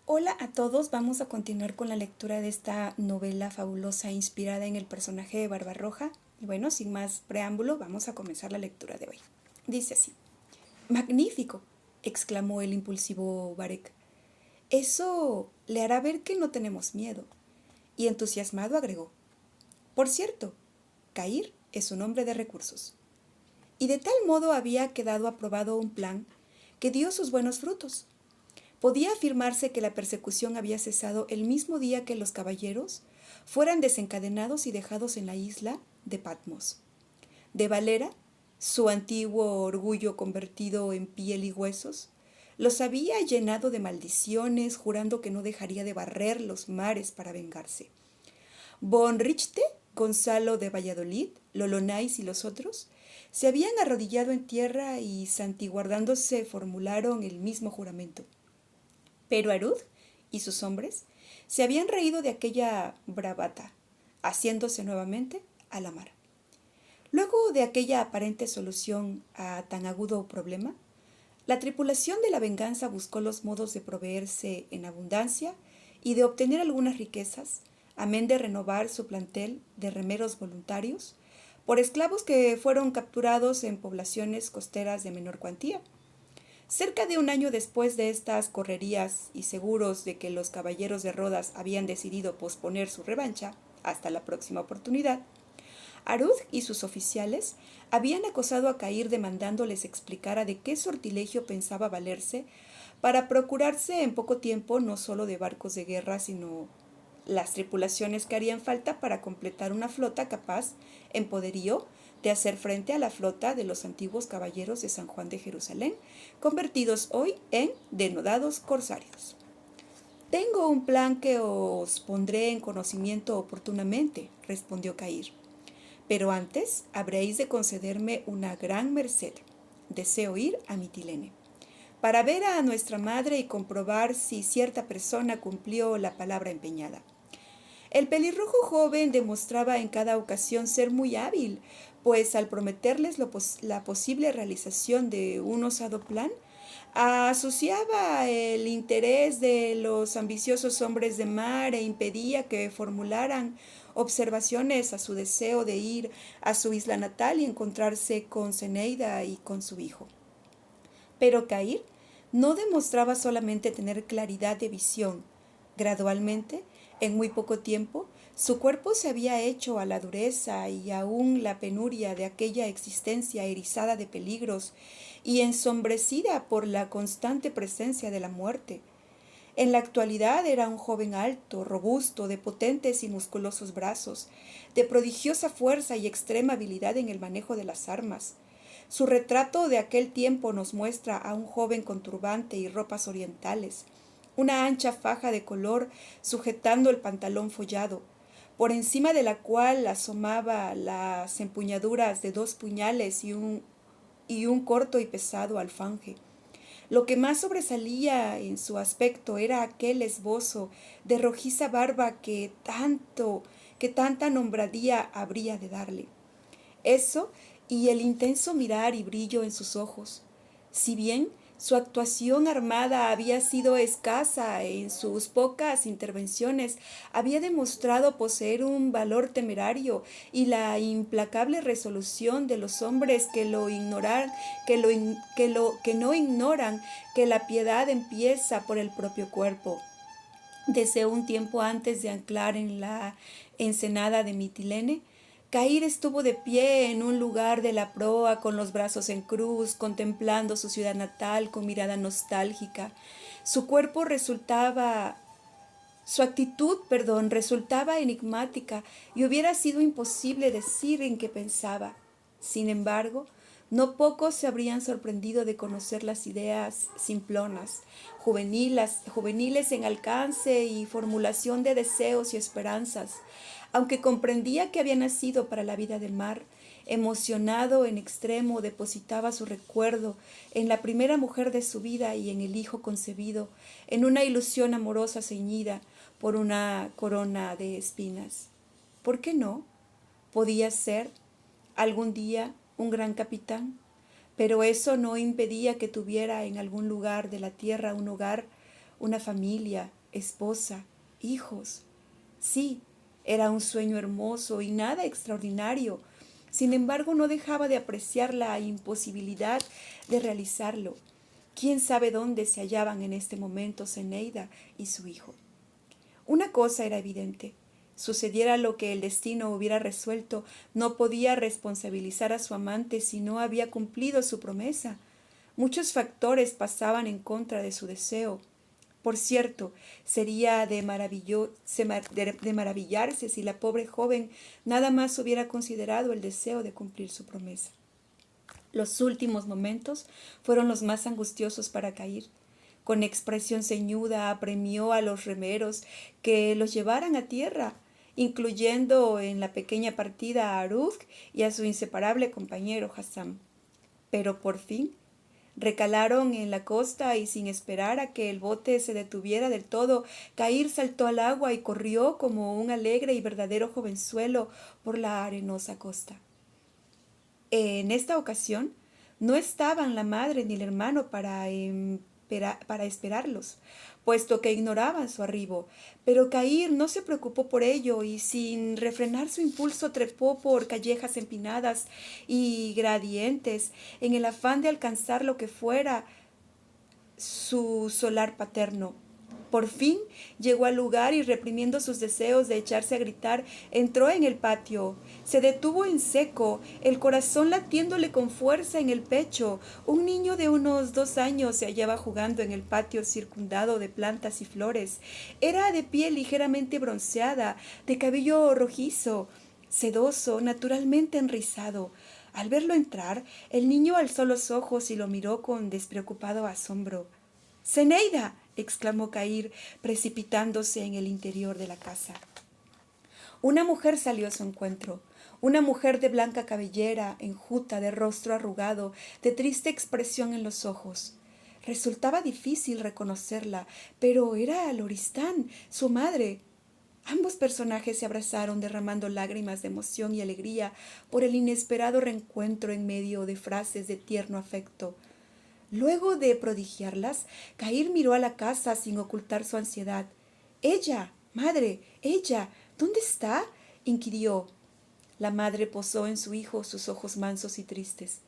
Hola a todos, vamos a continuar con la lectura de esta novela fabulosa inspirada en el personaje de Barbarroja. Y bueno, sin más preámbulo, vamos a comenzar la lectura de hoy. Dice así: ¡Magnífico!, exclamó el impulsivo Barek. Eso le hará ver que no tenemos miedo. Y entusiasmado agregó: Por cierto, Cair es un hombre de recursos. Y de tal modo había quedado aprobado un plan que dio sus buenos frutos. Podía afirmarse que la persecución había cesado el mismo día que los caballeros fueran desencadenados y dejados en la isla de Patmos. De Valera, su antiguo orgullo convertido en piel y huesos, los había llenado de maldiciones, jurando que no dejaría de barrer los mares para vengarse. Von Richte, Gonzalo de Valladolid, Lolonais y los otros se habían arrodillado en tierra y, santiguardándose, formularon el mismo juramento. Pero Arud y sus hombres se habían reído de aquella bravata, haciéndose nuevamente a la mar. Luego de aquella aparente solución a tan agudo problema, la tripulación de la Venganza buscó los modos de proveerse en abundancia y de obtener algunas riquezas, amén de renovar su plantel de remeros voluntarios por esclavos que fueron capturados en poblaciones costeras de menor cuantía. Cerca de un año después de estas correrías y seguros de que los caballeros de Rodas habían decidido posponer su revancha hasta la próxima oportunidad, Arud y sus oficiales habían acosado a Cair demandándoles explicara de qué sortilegio pensaba valerse para procurarse en poco tiempo no solo de barcos de guerra, sino las tripulaciones que harían falta para completar una flota capaz, en poderío, de hacer frente a la flota de los antiguos caballeros de San Juan de Jerusalén, convertidos hoy en denodados corsarios. Tengo un plan que os pondré en conocimiento oportunamente, respondió Cair. Pero antes habréis de concederme una gran merced. Deseo ir a Mitilene, para ver a nuestra madre y comprobar si cierta persona cumplió la palabra empeñada. El pelirrojo joven demostraba en cada ocasión ser muy hábil, pues al prometerles la posible realización de un osado plan, asociaba el interés de los ambiciosos hombres de mar e impedía que formularan observaciones a su deseo de ir a su isla natal y encontrarse con Zeneida y con su hijo. Pero Cair no demostraba solamente tener claridad de visión. Gradualmente, en muy poco tiempo, su cuerpo se había hecho a la dureza y aún la penuria de aquella existencia erizada de peligros y ensombrecida por la constante presencia de la muerte. En la actualidad era un joven alto, robusto, de potentes y musculosos brazos, de prodigiosa fuerza y extrema habilidad en el manejo de las armas. Su retrato de aquel tiempo nos muestra a un joven con turbante y ropas orientales, una ancha faja de color sujetando el pantalón follado, por encima de la cual asomaba las empuñaduras de 2 puñales y un corto y pesado alfanje. Lo que más sobresalía en su aspecto era aquel esbozo de rojiza barba que tanta nombradía habría de darle. Eso y el intenso mirar y brillo en sus ojos. Si bien su actuación armada había sido escasa en sus pocas intervenciones, había demostrado poseer un valor temerario y la implacable resolución de los hombres que lo ignoran, que no ignoran que la piedad empieza por el propio cuerpo. Desde un tiempo antes de anclar en la ensenada de Mitilene, Cair estuvo de pie en un lugar de la proa con los brazos en cruz, contemplando su ciudad natal con mirada nostálgica. Su cuerpo resultaba Su actitud, resultaba enigmática y hubiera sido imposible decir en qué pensaba. Sin embargo, no pocos se habrían sorprendido de conocer las ideas simplonas, juveniles en alcance y formulación de deseos y esperanzas. Aunque comprendía que había nacido para la vida del mar, emocionado en extremo, depositaba su recuerdo en la primera mujer de su vida y en el hijo concebido, en una ilusión amorosa ceñida por una corona de espinas. ¿Por qué no? Podía ser algún día un gran capitán, pero eso no impedía que tuviera en algún lugar de la tierra un hogar, una familia esposa, hijos. Sí, era un sueño hermoso y nada extraordinario. Sin embargo, no dejaba de apreciar la imposibilidad de realizarlo. ¿Quién sabe dónde se hallaban en este momento Zeneida y su hijo? Una cosa era evidente. Sucediera lo que el destino hubiera resuelto, no podía responsabilizar a su amante si no había cumplido su promesa. Muchos factores pasaban en contra de su deseo. Por cierto, sería de maravillarse si la pobre joven nada más hubiera considerado el deseo de cumplir su promesa. Los últimos momentos fueron los más angustiosos para Caír. Con expresión ceñuda apremió a los remeros que los llevaran a tierra, incluyendo en la pequeña partida a Aruzg y a su inseparable compañero Hassán. Pero por fin recalaron en la costa y sin esperar a que el bote se detuviera del todo, Caír saltó al agua y corrió como un alegre y verdadero jovenzuelo por la arenosa costa. En esta ocasión no estaban la madre ni el hermano para esperarlos, puesto que ignoraban su arribo, pero Caír no se preocupó por ello y sin refrenar su impulso trepó por callejas empinadas y gradientes en el afán de alcanzar lo que fuera su solar paterno. Por fin llegó al lugar y reprimiendo sus deseos de echarse a gritar, entró en el patio. Se detuvo en seco, el corazón latiéndole con fuerza en el pecho. Un niño de unos 2 años se hallaba jugando en el patio circundado de plantas y flores. Era de piel ligeramente bronceada, de cabello rojizo, sedoso, naturalmente enrizado. Al verlo entrar, el niño alzó los ojos y lo miró con despreocupado asombro. —¡Zeneida! —exclamó Caír, precipitándose en el interior de la casa. Una mujer salió a su encuentro, una mujer de blanca cabellera, enjuta, de rostro arrugado, de triste expresión en los ojos. Resultaba difícil reconocerla, pero era Loristán, su madre. Ambos personajes se abrazaron derramando lágrimas de emoción y alegría por el inesperado reencuentro en medio de frases de tierno afecto. Luego de prodigiarlas, Caír miró a la casa sin ocultar su ansiedad. —¡Ella! ¡Madre! ¡Ella! ¿Dónde está? —inquirió. La madre posó en su hijo sus ojos mansos y tristes.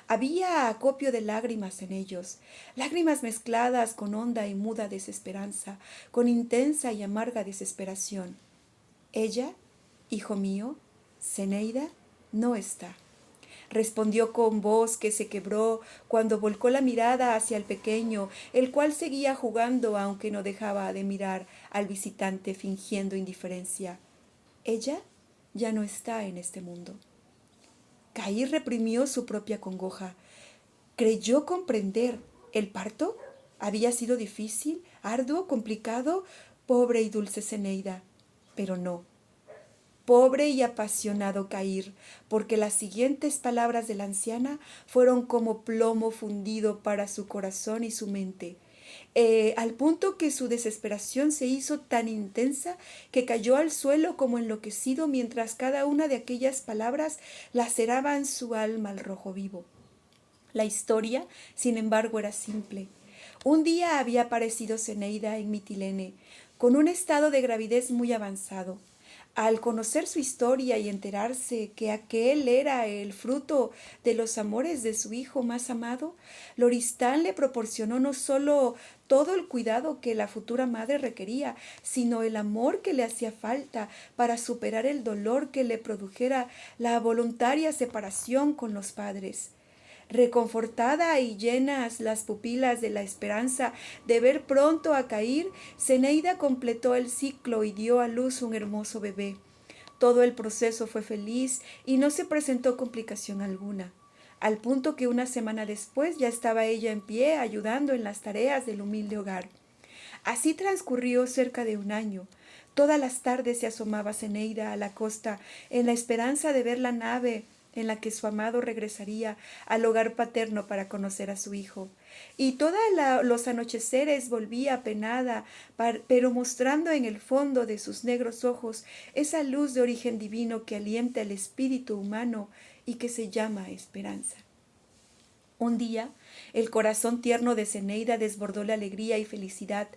Había acopio de lágrimas en ellos, lágrimas mezcladas con honda y muda desesperanza, con intensa y amarga desesperación. —Ella, hijo mío, Zeneida, no está —respondió con voz que se quebró cuando volcó la mirada hacia el pequeño, el cual seguía jugando aunque no dejaba de mirar al visitante fingiendo indiferencia. Ella ya no está en este mundo. Caír reprimió su propia congoja. Creyó comprender. ¿El parto? ¿Había sido difícil, arduo, complicado? Pobre y dulce Zeneida. Pero no. Pobre y apasionado Caír, porque las siguientes palabras de la anciana fueron como plomo fundido para su corazón y su mente, al punto que su desesperación se hizo tan intensa que cayó al suelo como enloquecido mientras cada una de aquellas palabras laceraban su alma al rojo vivo. La historia, sin embargo, era simple. Un día había aparecido Zeneida en Mitilene, con un estado de gravidez muy avanzado. Al conocer su historia y enterarse que aquel era el fruto de los amores de su hijo más amado, Loristán le proporcionó no solo todo el cuidado que la futura madre requería, sino el amor que le hacía falta para superar el dolor que le produjera la voluntaria separación con los padres. Reconfortada y llenas las pupilas de la esperanza de ver pronto a Caír, Zeneida completó el ciclo y dio a luz un hermoso bebé. Todo el proceso fue feliz y no se presentó complicación alguna, al punto que una semana después ya estaba ella en pie ayudando en las tareas del humilde hogar. Así transcurrió cerca de 1 año. Todas las tardes se asomaba Zeneida a la costa en la esperanza de ver la nave en la que su amado regresaría al hogar paterno para conocer a su hijo. Y todos los anocheceres volvía apenada, pero mostrando en el fondo de sus negros ojos esa luz de origen divino que alienta el espíritu humano y que se llama esperanza. Un día, el corazón tierno de Zeneida desbordó la alegría y felicidad.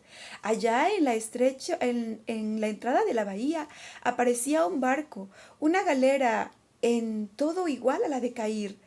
Allá en la entrada de la bahía aparecía un barco, una galera en todo igual a la de Cair.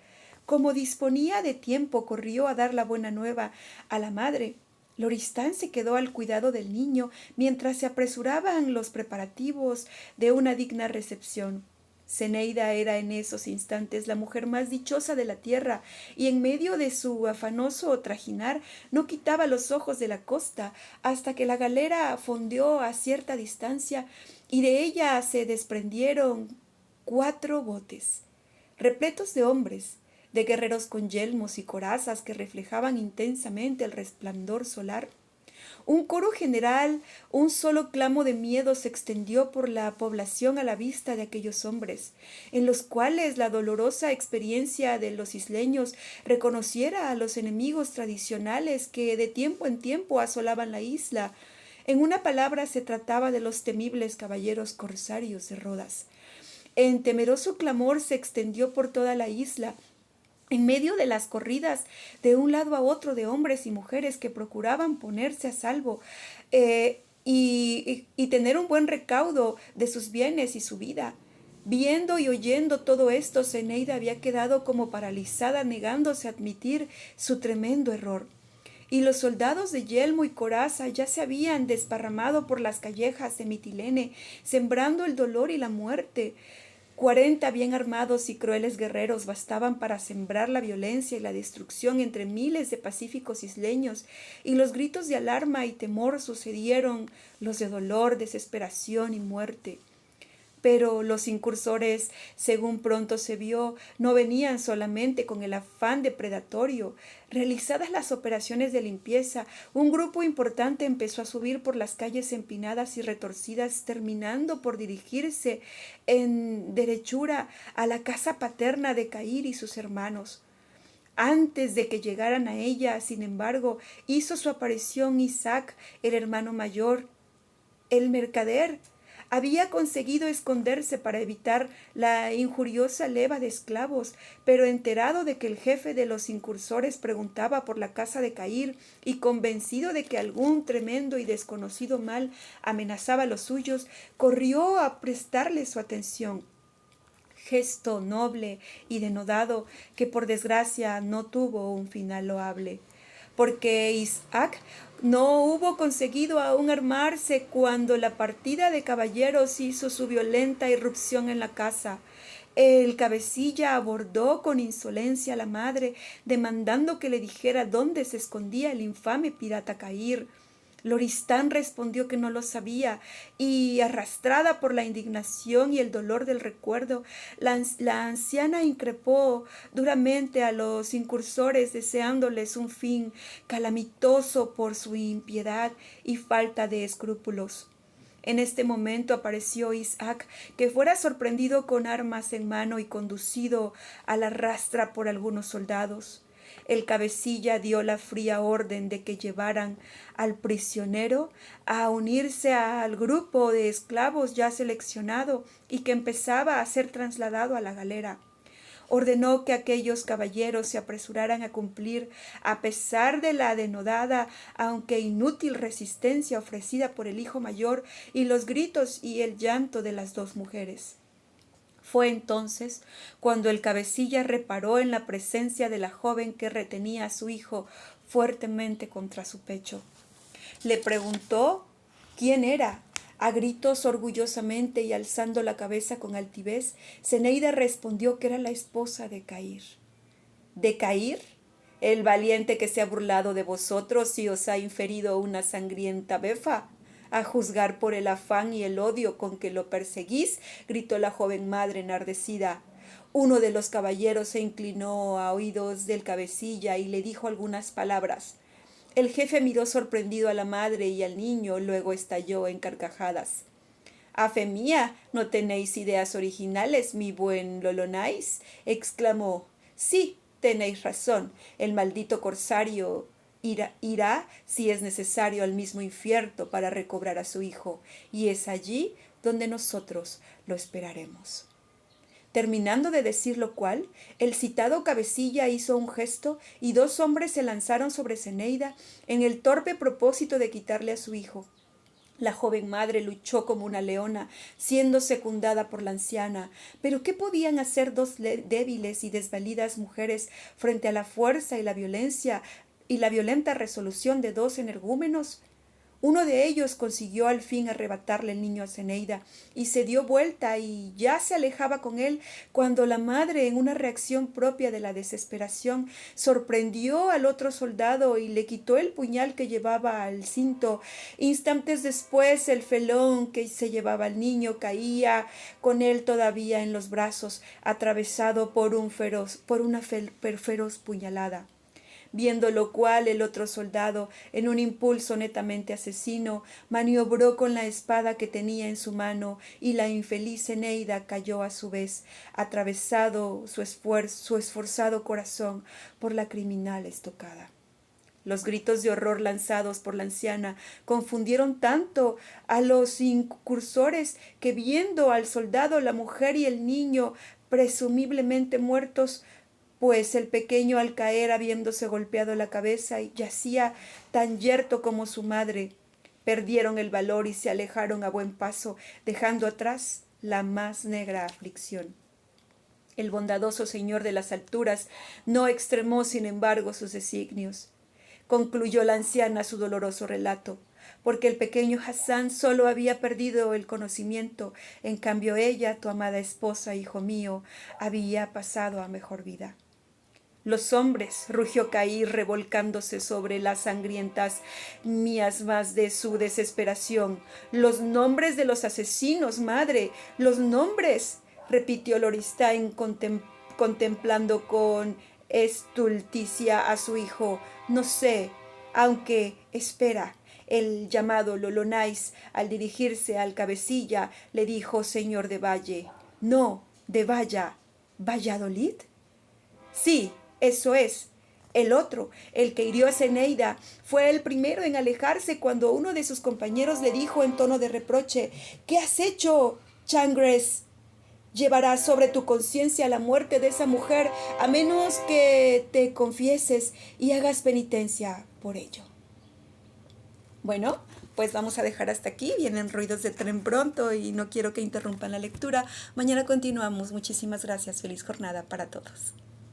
Como disponía de tiempo, corrió a dar la buena nueva a la madre. Loristán se quedó al cuidado del niño mientras se apresuraban los preparativos de una digna recepción. Zeneida era en esos instantes la mujer más dichosa de la tierra, y en medio de su afanoso trajinar no quitaba los ojos de la costa hasta que la galera fondeó a cierta distancia y de ella se desprendieron 4 botes, repletos de hombres, de guerreros con yelmos y corazas que reflejaban intensamente el resplandor solar. Un coro general, un solo clamo de miedo se extendió por la población a la vista de aquellos hombres, en los cuales la dolorosa experiencia de los isleños reconociera a los enemigos tradicionales que de tiempo en tiempo asolaban la isla. En una palabra, se trataba de los temibles caballeros corsarios de Rodas. En temeroso clamor se extendió por toda la isla, en medio de las corridas de un lado a otro de hombres y mujeres que procuraban ponerse a salvo y tener un buen recaudo de sus bienes y su vida. Viendo y oyendo todo esto, Zeneida había quedado como paralizada, negándose a admitir su tremendo error. Y los soldados de yelmo y coraza ya se habían desparramado por las callejas de Mitilene, sembrando el dolor y la muerte. 40 bien armados y crueles guerreros bastaban para sembrar la violencia y la destrucción entre miles de pacíficos isleños, y los gritos de alarma y temor sucedieron los de dolor, desesperación y muerte. Pero los incursores, según pronto se vio, no venían solamente con el afán depredatorio. Realizadas las operaciones de limpieza, un grupo importante empezó a subir por las calles empinadas y retorcidas, terminando por dirigirse en derechura a la casa paterna de Cair y sus hermanos. Antes de que llegaran a ella, sin embargo, hizo su aparición Isaac, el hermano mayor. El mercader había conseguido esconderse para evitar la injuriosa leva de esclavos, pero enterado de que el jefe de los incursores preguntaba por la casa de Cair y convencido de que algún tremendo y desconocido mal amenazaba a los suyos, corrió a prestarle su atención. Gesto noble y denodado que por desgracia no tuvo un final loable, porque Isaac no hubo conseguido aún armarse cuando la partida de caballeros hizo su violenta irrupción en la casa. El cabecilla abordó con insolencia a la madre, demandando que le dijera dónde se escondía el infame pirata Cair. Loristán respondió que no lo sabía, y arrastrada por la indignación y el dolor del recuerdo, la anciana increpó duramente a los incursores, deseándoles un fin calamitoso por su impiedad y falta de escrúpulos. En este momento apareció Isaac, que fuera sorprendido con armas en mano y conducido a la rastra por algunos soldados. El cabecilla dio la fría orden de que llevaran al prisionero a unirse al grupo de esclavos ya seleccionado y que empezaba a ser trasladado a la galera. Ordenó que aquellos caballeros se apresuraran a cumplir, a pesar de la denodada, aunque inútil resistencia ofrecida por el hijo mayor y los gritos y el llanto de las 2 mujeres. Fue entonces cuando el cabecilla reparó en la presencia de la joven que retenía a su hijo fuertemente contra su pecho. Le preguntó quién era. A gritos orgullosamente y alzando la cabeza con altivez, Zeneida respondió que era la esposa de Cair. ¿De Cair? El valiente que se ha burlado de vosotros y os ha inferido una sangrienta befa. A juzgar por el afán y el odio con que lo perseguís, gritó la joven madre enardecida. Uno de los caballeros se inclinó a oídos del cabecilla y le dijo algunas palabras. El jefe miró sorprendido a la madre y al niño, luego estalló en carcajadas. —¡A fe mía! ¿No tenéis ideas originales, mi buen Lolonais? —exclamó. —Sí, tenéis razón. El maldito corsario irá, si es necesario, al mismo infierno para recobrar a su hijo, y es allí donde nosotros lo esperaremos. Terminando de decir lo cual, el citado cabecilla hizo un gesto y 2 hombres se lanzaron sobre Zeneida en el torpe propósito de quitarle a su hijo. La joven madre luchó como una leona, siendo secundada por la anciana. Pero ¿qué podían hacer 2 débiles y desvalidas mujeres frente a la fuerza y la violencia y la violenta resolución de 2 energúmenos? Uno de ellos consiguió al fin arrebatarle el niño a Zeneida y se dio vuelta y ya se alejaba con él cuando la madre, en una reacción propia de la desesperación, sorprendió al otro soldado y le quitó el puñal que llevaba al cinto. Instantes después el felón que se llevaba al niño caía con él todavía en los brazos, atravesado por una feroz puñalada. Viendo lo cual, el otro soldado, en un impulso netamente asesino, maniobró con la espada que tenía en su mano, y la infeliz Zeneida cayó a su vez, atravesado su esforzado corazón por la criminal estocada. Los gritos de horror lanzados por la anciana confundieron tanto a los incursores que, viendo al soldado, la mujer y el niño presumiblemente muertos, pues el pequeño, al caer, habiéndose golpeado la cabeza, yacía tan yerto como su madre, perdieron el valor y se alejaron a buen paso, dejando atrás la más negra aflicción. El bondadoso señor de las alturas no extremó, sin embargo, sus designios. Concluyó la anciana su doloroso relato, porque el pequeño Hassan solo había perdido el conocimiento, en cambio ella, tu amada esposa, hijo mío, había pasado a mejor vida. Los hombres, rugió Caín, revolcándose sobre las sangrientas miasmas de su desesperación. Los nombres de los asesinos, madre, los nombres, repitió Loristain contemplando con estulticia a su hijo. No sé, aunque, espera. El llamado Lolonais, al dirigirse al cabecilla, le dijo: señor de Valle. No, de Valla. ¿Valladolid? Sí, eso es. El otro, el que hirió a Zeneida, fue el primero en alejarse cuando uno de sus compañeros le dijo en tono de reproche: ¿qué has hecho, Changres? Llevarás sobre tu conciencia la muerte de esa mujer, a menos que te confieses y hagas penitencia por ello. Bueno, pues vamos a dejar hasta aquí. Vienen ruidos de tren pronto y no quiero que interrumpan la lectura. Mañana continuamos. Muchísimas gracias. Feliz jornada para todos.